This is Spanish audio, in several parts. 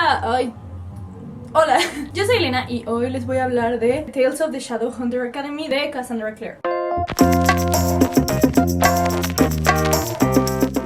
Hola, yo soy Elena y hoy les voy a hablar de Tales of the Shadowhunter Academy de Cassandra Clare.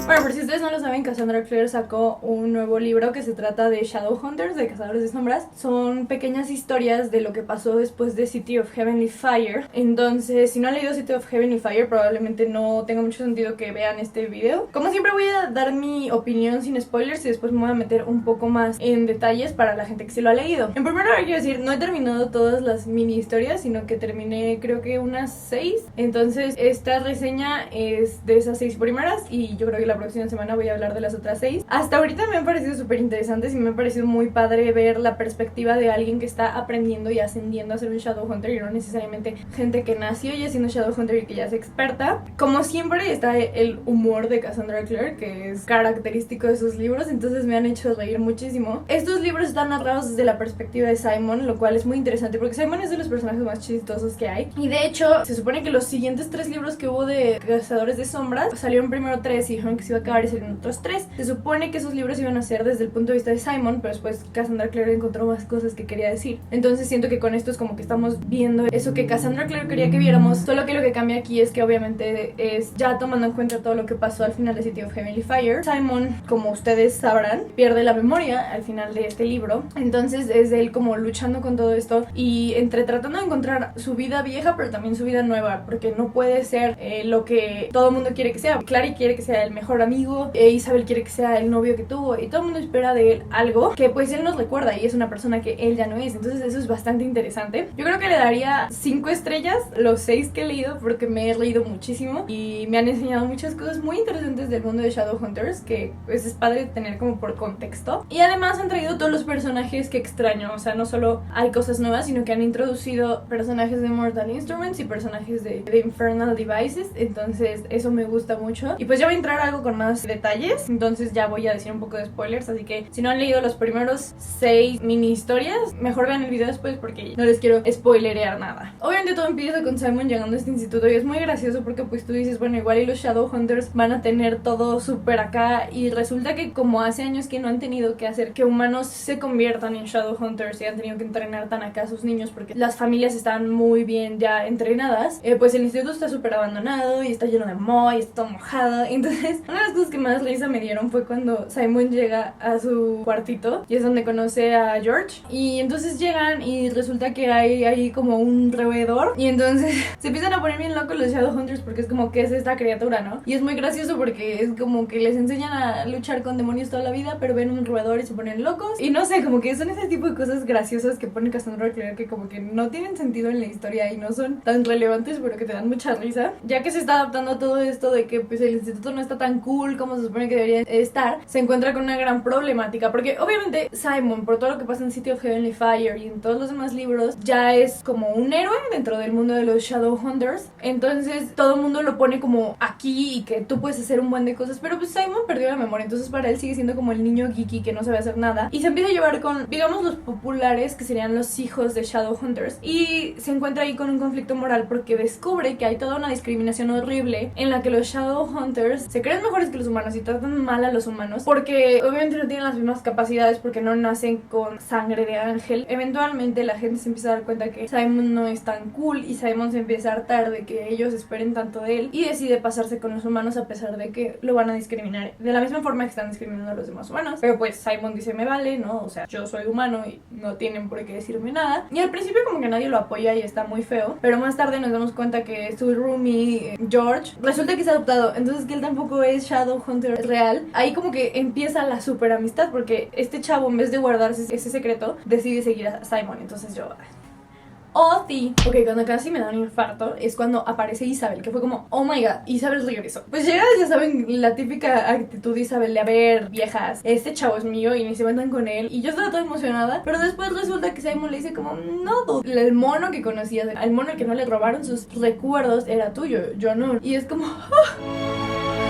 Bueno, por si ustedes no lo saben, Cassandra Clare sacó un nuevo libro que se trata de Shadowhunters, de Cazadores de Sombras. Son pequeñas historias de lo que pasó después de City of Heavenly Fire. Entonces, si no han leído City of Heavenly Fire, probablemente no tenga mucho sentido que vean este video. Como siempre, voy a dar mi opinión sin spoilers y después me voy a meter un poco más en detalles para la gente que sí lo ha leído. En primer lugar, quiero decir, no he terminado todas las mini historias, sino que terminé creo que unas 6. Entonces, esta reseña es de esas 6 primeras y yo creo que la próxima semana voy a hablar de las otras 6. Hasta ahorita me han parecido súper interesantes y me ha parecido muy padre ver la perspectiva de alguien que está aprendiendo y ascendiendo a ser un Shadowhunter y no necesariamente gente que nació ya siendo Shadowhunter y que ya es experta. Como siempre está el humor de Cassandra Clare, que es característico de sus libros, entonces me han hecho reír muchísimo. Estos libros están narrados desde la perspectiva de Simon, lo cual es muy interesante porque Simon es de los personajes más chistosos que hay. Y de hecho, se supone que los siguientes 3 libros que hubo de Cazadores de Sombras salieron primero 3 y dijeron que se iba a acabar y salieron otros 3. Se supone que esos libros iban a ser desde el punto de vista de Simon, pero después Cassandra Clare encontró más cosas que quería decir. Entonces siento que con esto es como que estamos viendo eso que Cassandra Clare quería que viéramos, solo que lo que cambia aquí es que obviamente es ya tomando en cuenta todo lo que pasó al final de City of Heavenly Fire. Simon, como ustedes sabrán, pierde la memoria al final de este libro, entonces es él como luchando con todo esto y entre tratando de encontrar su vida vieja pero también su vida nueva, porque no puede ser lo que todo el mundo quiere que sea. Clary quiere que sea el mejor amigo, Isabel quiere que sea el novio que tuvo y todo el mundo espera de él algo que pues él nos recuerda y es una persona que él ya no es. Entonces eso es bastante interesante. Yo creo que le daría 5 estrellas los 6 que he leído porque me he leído muchísimo y me han enseñado muchas cosas muy interesantes del mundo de Shadowhunters que pues es padre tener como por contexto. Y además han traído todos los personajes que extraño, o sea, no solo hay cosas nuevas, sino que han introducido personajes de Mortal Instruments y personajes de Infernal Devices, entonces eso me gusta mucho. Y pues ya voy a entrar a algo con más detalles, entonces ya voy a decir un poco de spoilers, así que si no han leído los primeros 6 mini historias, mejor vean el video después porque no les quiero spoilerear nada. Obviamente todo empieza con Simon llegando a este instituto y es muy gracioso porque pues tú dices, bueno, igual y los Shadowhunters van a tener todo súper acá y resulta que como hace años que no han tenido que hacer que humanos se conviertan en Shadowhunters y han tenido que entrenar tan acá a sus niños porque las familias están muy bien ya entrenadas, pues el instituto está súper abandonado y está lleno de moho y está todo mojado. Entonces una de las cosas que más risa me dieron fue cuando Simon llega a su cuartito y es donde conoce a George y entonces llegan y resulta que hay ahí como un roedor y entonces se empiezan a poner bien locos los Shadowhunters porque es como que es esta criatura, ¿no? Y es muy gracioso porque es como que les enseñan a luchar con demonios toda la vida pero ven un roedor y se ponen locos y no sé, como que son ese tipo de cosas graciosas que pone Cassandra Clare que como que no tienen sentido en la historia y no son tan relevantes pero que te dan mucha risa, ya que se está adaptando a todo esto de que pues el instituto no está tan cool como se supone que debería estar. Se encuentra con una gran problemática porque obviamente Simon, por todo lo que pasa en City of Heavenly Fire y en todos los demás libros, ya es como un héroe dentro del mundo de los Shadowhunters, entonces todo el mundo lo pone como aquí y que tú puedes hacer un buen de cosas, pero pues Simon perdió la memoria, entonces para él sigue siendo como el niño geeky que no sabe hacer nada y se empieza a llevar con, digamos, los populares que serían los hijos de Shadowhunters y se encuentra ahí con un conflicto moral porque descubre que hay toda una discriminación horrible en la que los Shadowhunters se creen mejores que los humanos y tratan mal a los humanos porque obviamente no tienen las mismas capacidades porque no nacen con sangre de ángel. Eventualmente la gente se empieza a dar cuenta que Simon no es tan cool y Simon se empieza a hartar de que ellos esperen tanto de él y decide pasarse con los humanos a pesar de que lo van a discriminar de la misma forma que están discriminando a los demás humanos. Pero pues Simon dice, me vale, ¿no? O sea, yo soy humano y no tienen por qué decirme nada. Y al principio como que nadie lo apoya y está muy feo, pero más tarde nos damos cuenta que su roomie George resulta que es adoptado, entonces que él tampoco es Shadowhunter real. Ahí como que empieza la super amistad porque este chavo en vez de guardarse ese secreto decide seguir a Simon, entonces yo... Oh, sí. Ok, cuando casi me da un infarto es cuando aparece Isabel, que fue como, oh my god, Isabel regresó. Pues llega, ya saben, la típica actitud de Isabel de, a ver, viejas, este chavo es mío y ni se metan con él. Y yo estaba toda emocionada, pero después resulta que Simon le dice como, no, dude, el mono que conocías, el mono al que no le robaron sus recuerdos era tuyo, yo no. Y es como, oh.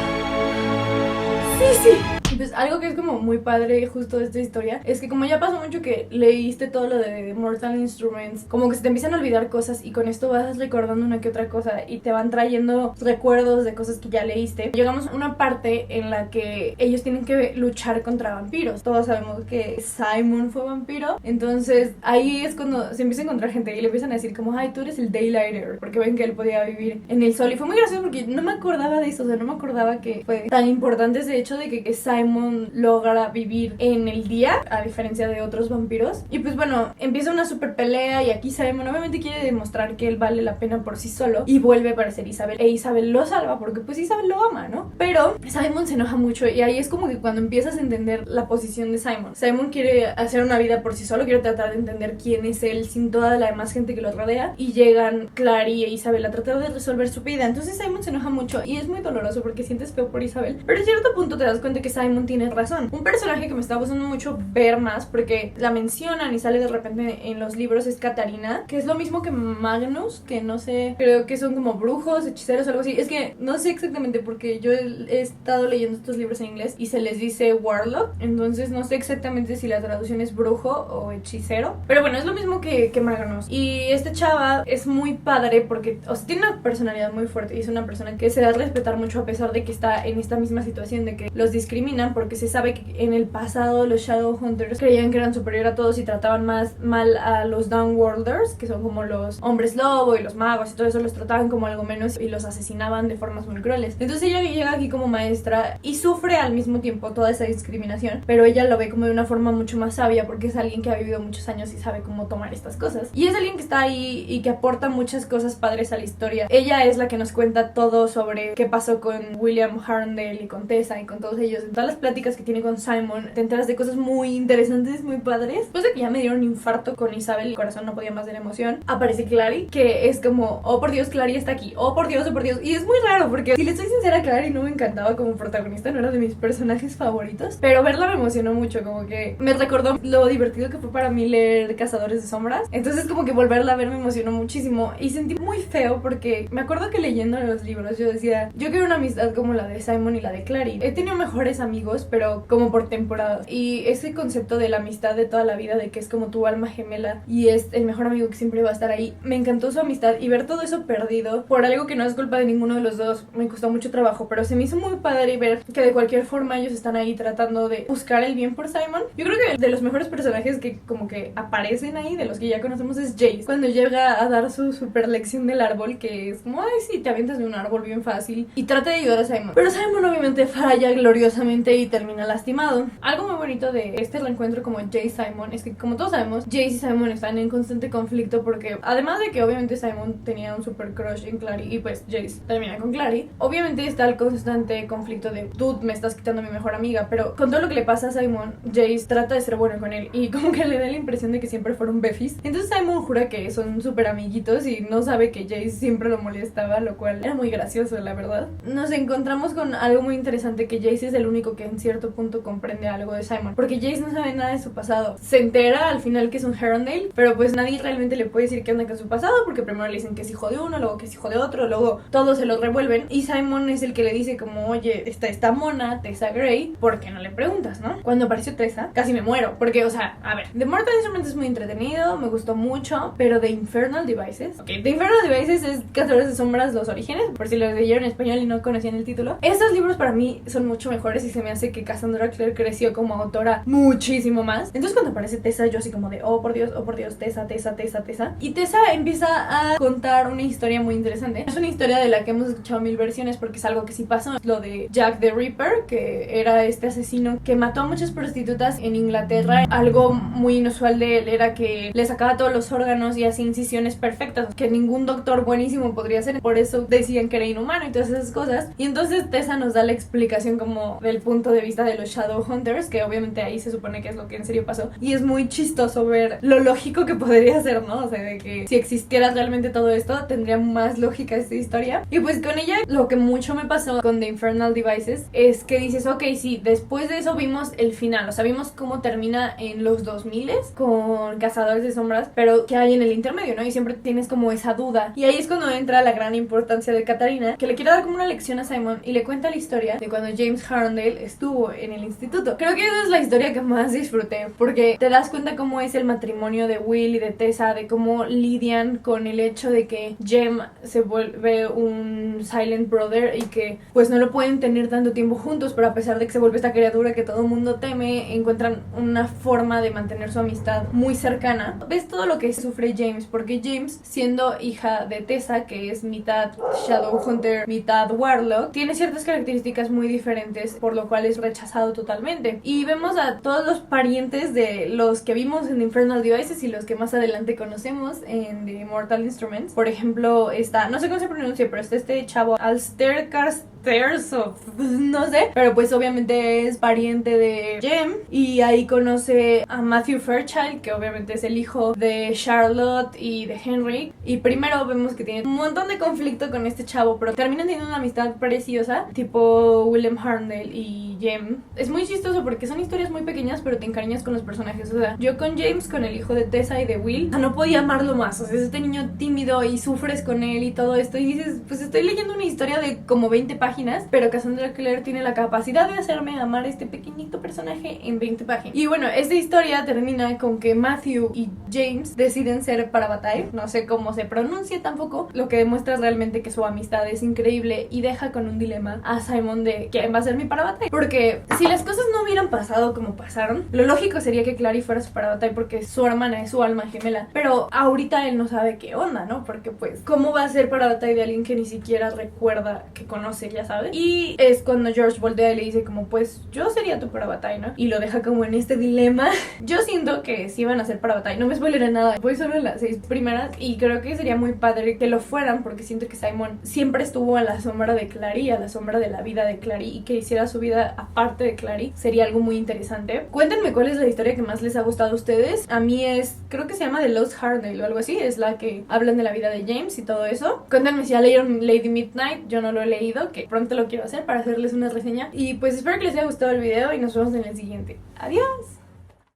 Sí, sí. Y pues pues algo que es como muy padre justo de esta historia es que como ya pasó mucho que leíste todo lo de Mortal Instruments, como que se te empiezan a olvidar cosas y con esto vas recordando una que otra cosa y te van trayendo recuerdos de cosas que ya leíste. Llegamos a una parte en la que ellos tienen que luchar contra vampiros. Todos sabemos que Simon fue vampiro, entonces ahí es cuando se empieza a encontrar gente y le empiezan a decir como, ay, tú eres el Daylighter, porque ven que él podía vivir en el sol. Y fue muy gracioso porque no me acordaba de eso, o sea, no me acordaba que fue tan importante ese hecho de que Simon logra vivir en el día, a diferencia de otros vampiros. Y pues bueno, empieza una super pelea y aquí Simon obviamente quiere demostrar que él vale la pena por sí solo y vuelve a aparecer Isabel. E Isabel lo salva porque pues Isabel lo ama, ¿no? Pero Simon se enoja mucho y ahí es como que cuando empiezas a entender la posición de Simon. Simon quiere hacer una vida por sí solo, quiere tratar de entender quién es él sin toda la demás gente que lo rodea y llegan Clary e Isabel a tratar de resolver su vida. Entonces Simon se enoja mucho y es muy doloroso porque sientes feo por Isabel, pero en cierto punto te das cuenta que Simon tiene razón. Un personaje que me está gustando mucho ver más porque la mencionan y sale de repente en los libros es Katarina, que es lo mismo que Magnus, que no sé, creo que son como brujos, hechiceros o algo así. Es que no sé exactamente porque yo he estado leyendo estos libros en inglés y se les dice Warlock, entonces no sé exactamente si la traducción es brujo o hechicero, pero bueno, es lo mismo que Magnus. Y este chava es muy padre porque, o sea, tiene una personalidad muy fuerte y es una persona que se da a respetar mucho a pesar de que está en esta misma situación de que los discriminan, porque se sabe que en el pasado los Shadowhunters creían que eran superior a todos y trataban más mal a los Downworlders, que son como los hombres lobo y los magos y todo eso, los trataban como algo menos y los asesinaban de formas muy crueles. Entonces ella llega aquí como maestra y sufre al mismo tiempo toda esa discriminación, pero ella lo ve como de una forma mucho más sabia porque es alguien que ha vivido muchos años y sabe cómo tomar estas cosas. Y es alguien que está ahí y que aporta muchas cosas padres a la historia. Ella es la que nos cuenta todo sobre qué pasó con William Harndale y con Tessa y con todos ellos. En todas las pláticas que tiene con Simon te enteras de cosas muy interesantes, muy padres. Después de que ya me dieron un infarto con Isabel, el corazón no podía más de la emoción, aparece Clary, que es como, oh por Dios, Clary está aquí, oh por Dios, oh por Dios. Y es muy raro porque, si le soy sincera, Clary no me encantaba como protagonista, no era de mis personajes favoritos, pero verla me emocionó mucho, como que me recordó lo divertido que fue para mí leer Cazadores de Sombras. Entonces como que volverla a ver me emocionó muchísimo y sentí muy feo porque me acuerdo que leyendo los libros yo decía, yo quiero una amistad como la de Simon y la de Clary. He tenido mejores amigos, pero como por temporadas, y ese concepto de la amistad de toda la vida, de que es como tu alma gemela y es el mejor amigo que siempre va a estar ahí, me encantó su amistad y ver todo eso perdido por algo que no es culpa de ninguno de los dos me costó mucho trabajo, pero se me hizo muy padre ver que de cualquier forma ellos están ahí tratando de buscar el bien por Simon. Yo creo que de los mejores personajes que como que aparecen ahí, de los que ya conocemos, es Jace, cuando llega a dar su super lección del árbol, que es como, ay sí, te avientas de un árbol bien fácil, y trata de ayudar a Simon, pero Simon obviamente falla gloriosamente y termina lastimado. Algo muy bonito de este reencuentro como Jace-Simon es que, como todos sabemos, Jace y Simon están en constante conflicto porque, además de que obviamente Simon tenía un super crush en Clary y pues Jace termina con Clary, obviamente está el constante conflicto de, tú me estás quitando a mi mejor amiga, pero con todo lo que le pasa a Simon, Jace trata de ser bueno con él y como que le da la impresión de que siempre fueron befis. Entonces Simon jura que son súper amiguitos y no sabe que Jace siempre lo molestaba, lo cual era muy gracioso, la verdad. Nos encontramos con algo muy interesante, que Jace es el único que en cierto punto comprende algo de Simon, porque Jace no sabe nada de su pasado. Se entera al final que es un Herondale, pero pues nadie realmente le puede decir qué onda con su pasado, porque primero le dicen que es hijo de uno, luego que es hijo de otro, luego todos se lo revuelven y Simon es el que le dice como, oye, está esta mona, Tessa Gray, ¿por qué no le preguntas, no? Cuando apareció Tessa, casi me muero, porque, o sea, a ver, The Mortal Instruments es muy entretenido, me gustó mucho, pero The Infernal Devices, The Infernal Devices es Cazadores de Sombras, los orígenes, por si lo leyeron en español y no conocían el título. Estos libros para mí son mucho mejores y se me hace que Cassandra Clare creció como autora muchísimo más. Entonces cuando aparece Tessa, yo así como de, oh por Dios, Tessa, Tessa, Tessa, Tessa. Y Tessa empieza a contar una historia muy interesante. Es una historia de la que hemos escuchado mil versiones porque es algo que sí pasó. Lo de Jack the Ripper, que era este asesino que mató a muchas prostitutas en Inglaterra. Algo muy inusual de él era que le sacaba todos los órganos y hacía incisiones perfectas, que ningún doctor buenísimo podría hacer. Por eso decían que era inhumano y todas esas cosas. Y entonces Tessa nos da la explicación como del punto de vista de los Shadowhunters, que obviamente ahí se supone que es lo que en serio pasó. Y es muy chistoso ver lo lógico que podría ser, ¿no? O sea, de que si existiera realmente todo esto, tendría más lógica esta historia. Y pues con ella, lo que mucho me pasó con The Infernal Devices es que dices, ok, sí, después de eso vimos el final, o sea, vimos cómo termina en los 2000 con Cazadores de Sombras, pero ¿qué hay en el intermedio, no? Y siempre tienes como esa duda. Y ahí es cuando entra la gran importancia de Katarina, que le quiere dar como una lección a Simon y le cuenta la historia de cuando James Harndale estuvo en el instituto. Creo que esa es la historia que más disfruté, porque te das cuenta cómo es el matrimonio de Will y de Tessa, de cómo lidian con el hecho de que Jem se vuelve un silent brother y que pues no lo pueden tener tanto tiempo juntos, pero a pesar de que se vuelve esta criatura que todo el mundo teme, encuentran una forma de mantener su amistad muy cercana. Ves todo lo que sufre James, porque James, siendo hija de Tessa, que es mitad Shadowhunter, mitad Warlock, tiene ciertas características muy diferentes, por lo cual es rechazado totalmente. Y vemos a todos los parientes de los que vimos en Infernal Devices y los que más adelante conocemos en The Immortal Instruments. Por ejemplo, está, no sé cómo se pronuncia, pero está este chavo Alster Carstairs, o no sé, pero pues obviamente es pariente de Jem, y ahí conoce a Matthew Fairchild, que obviamente es el hijo de Charlotte y de Henry, y primero vemos que tiene un montón de conflicto con este chavo, pero terminan teniendo una amistad preciosa, tipo William Hartnell y Jem. Es muy chistoso porque son historias muy pequeñas, pero te encariñas con los personajes. O sea, yo con James, con el hijo de Tessa y de Will, no podía amarlo más. O sea, es este niño tímido y sufres con él y todo esto, y dices, pues estoy leyendo una historia de como 20 páginas, pero Cassandra Clare tiene la capacidad de hacerme amar este pequeñito personaje en 20 páginas. Y bueno, esta historia termina con que Matthew y James deciden ser Parabatai. No sé cómo se pronuncia tampoco, lo que demuestra realmente que su amistad es increíble, y deja con un dilema a Simon de quién va a ser mi Parabatai. Porque si las cosas no hubieran pasado como pasaron, lo lógico sería que Clary fuera su Parabatai, porque su hermana es su alma gemela. Pero ahorita él no sabe qué onda, ¿no? Porque pues, ¿cómo va a ser Parabatai de alguien que ni siquiera recuerda que conoce, ya sabes? Y es cuando George voltea y le dice como, pues yo sería tu Parabatai, ¿no? Y lo deja como en este dilema. Yo siento que sí van a ser Parabatai, no me spoileré nada, voy solo en las 6 primeras, y creo que sería muy padre que lo fueran, porque siento que Simon siempre estuvo a la sombra de Clary, a la sombra de la vida de Clary, y que hiciera su vida aparte de Clary sería algo muy interesante. Cuéntenme cuál es la historia que más les ha gustado a ustedes. A mí es, creo que se llama The Lost Hartnell o algo así, es la que hablan de la vida de James y todo eso. Cuéntenme si ya leyeron Lady Midnight, yo no lo he leído, que pronto lo quiero hacer para hacerles una reseña. Y pues espero que les haya gustado el video y nos vemos en el siguiente. Adiós.